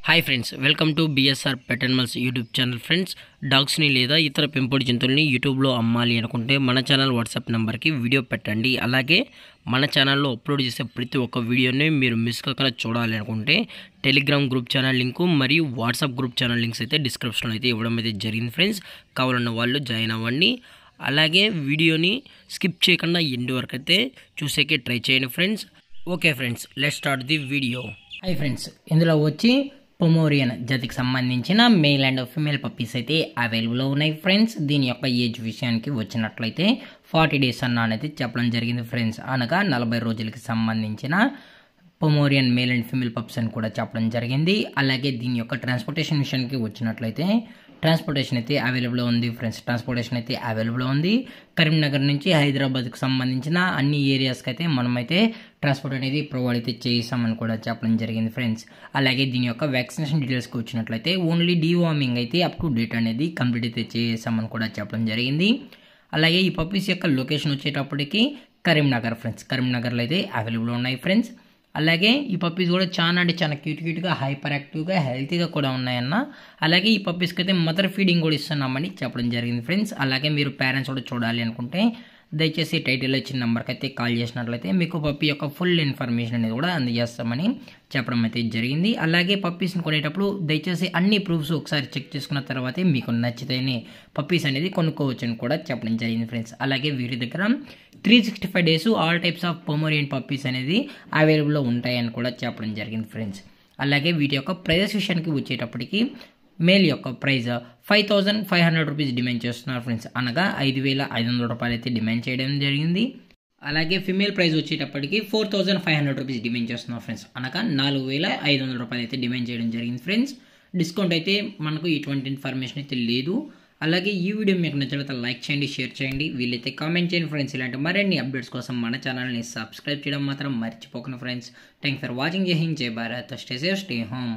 Hi friends, welcome to BSR pet animals YouTube channel. Friends, డాగ్స్ని లేదా ఇతర పెంపుడు జంతువుల్ని యూట్యూబ్లో అమ్మాలి అనుకుంటే మన ఛానల్ వాట్సాప్ నెంబర్కి వీడియో పెట్టండి. అలాగే మన ఛానల్లో అప్లోడ్ చేసే ప్రతి ఒక్క వీడియోని మీరు మిస్ కాకుండా చూడాలి అనుకుంటే టెలిగ్రామ్ గ్రూప్ ఛానల్ లింకు మరియు వాట్సాప్ గ్రూప్ ఛానల్ లింక్స్ అయితే డిస్క్రిప్షన్లో అయితే ఇవ్వడం అయితే జరిగింది. ఫ్రెండ్స్, కావాలన్న వాళ్ళు జాయిన్ అవ్వండి. అలాగే వీడియోని స్కిప్ చేయకుండా ఎండ్ వరకు అయితే చూసేకే ట్రై చేయండి friends. Okay friends, let's start the video. Hi friends, ఇందులో వచ్చి పొమోరియన్ జాతికి సంబంధించిన మేల్ అండ్ ఫిమేల్ పప్పీస్ అయితే అవైలబుల్లో ఉన్నాయి ఫ్రెండ్స్. దీని యొక్క ఏజ్ విషయానికి వచ్చినట్లయితే 40 days అనేది చెప్పడం జరిగింది ఫ్రెండ్స్. అనగా 40 రోజులకి సంబంధించిన Pomeranian male and female pups అని కూడా చెప్పడం జరిగింది. అలాగే దీని యొక్క ట్రాన్స్పోర్టేషన్ విషయానికి వచ్చినట్లయితే ట్రాన్స్పోర్టేషన్ అయితే అవైలబుల్ ఉంది ఫ్రెండ్స్. ట్రాన్స్పోర్టేషన్ అయితే అవైలబుల్ ఉంది. కరీంనగర్ నుంచి హైదరాబాద్కి సంబంధించిన అన్ని ఏరియాస్కి అయితే మనమైతే ట్రాన్స్పోర్ట్ అనేది ప్రొవైడ్ అయితే చేసామని కూడా చెప్పడం జరిగింది ఫ్రెండ్స్. అలాగే దీని యొక్క వ్యాక్సినేషన్ డీటెయిల్స్కి వచ్చినట్లయితే ఓన్లీ డీవార్మింగ్ అయితే అప్ టు డేట్ అనేది కంప్లీట్ అయితే చేసామని కూడా చెప్పడం జరిగింది. అలాగే ఈ పప్పీస్ యొక్క లొకేషన్ వచ్చేటప్పటికి కరీంనగర్ ఫ్రెండ్స్. కరీంనగర్లో అయితే అవైలబుల్ ఉన్నాయి ఫ్రెండ్స్. అలాగే ఈ పప్పీస్ కూడా చాలా అంటే చాలా క్యూట్గా హైపర్ యాక్టివ్గా హెల్తీగా కూడా ఉన్నాయన్న. అలాగే ఈ పప్పీస్కి అయితే మదర్ ఫీడింగ్ కూడా ఇస్తున్నామని చెప్పడం జరిగింది ఫ్రెండ్స్. అలాగే మీరు పేరెంట్స్ కూడా చూడాలి అనుకుంటే దయచేసి టైటిల్లో ఇచ్చిన నెంబర్కి అయితే కాల్ చేసినట్లయితే మీకు పప్పీ యొక్క ఫుల్ ఇన్ఫర్మేషన్ అనేది కూడా అందజేస్తామని చెప్పడం అయితే జరిగింది. అలాగే పప్పీస్ని కొనేటప్పుడు దయచేసి అన్ని ప్రూఫ్స్ ఒకసారి చెక్ చేసుకున్న తర్వాతే మీకు నచ్చితేనే పప్పీస్ అనేది కొనుక్కోవచ్చు అని కూడా చెప్పడం జరిగింది ఫ్రెండ్స్. అలాగే వీరి దగ్గర 365 days all types of Pomeranian puppies అనేది అవైలబుల్లో ఉంటాయని కూడా చెప్పడం జరిగింది ఫ్రెండ్స్. అలాగే వీటి యొక్క ప్రైజెస్ విషయానికి వచ్చేటప్పటికి మేల్ యొక్క ప్రైజ్ 5500 రూపీస్ డిమాండ్ చేస్తున్నారు ఫ్రెండ్స్. అనగా 5500 రూపాయలు అయితే డిమాండ్ చేయడం జరిగింది. అలాగే ఫిమేల్ ప్రైస్ వచ్చేటప్పటికి 4500 రూపీస్ డిమాండ్ చేస్తున్నారు ఫ్రెండ్స్. అనగా 4500 రూపాయలు అయితే డిమాండ్ చేయడం జరిగింది ఫ్రెండ్స్. డిస్కౌంట్ అయితే మనకు ఎటువంటి ఇన్ఫర్మేషన్ అయితే లేదు. అలాగే ఈ వీడియో మీకు నచ్చినట్లయితే లైక్ చేయండి, షేర్ చేయండి, వీలైతే కామెంట్ చేయండి ఫ్రెండ్స్. ఇలాంటి మరిన్ని అప్డేట్స్ కోసం మన ఛానల్ని సబ్స్క్రైబ్ చేయడం మాత్రం మర్చిపోకండి ఫ్రెండ్స్. Thanks for watching. జై హింద్, జై Bharat, stay safe, stay home.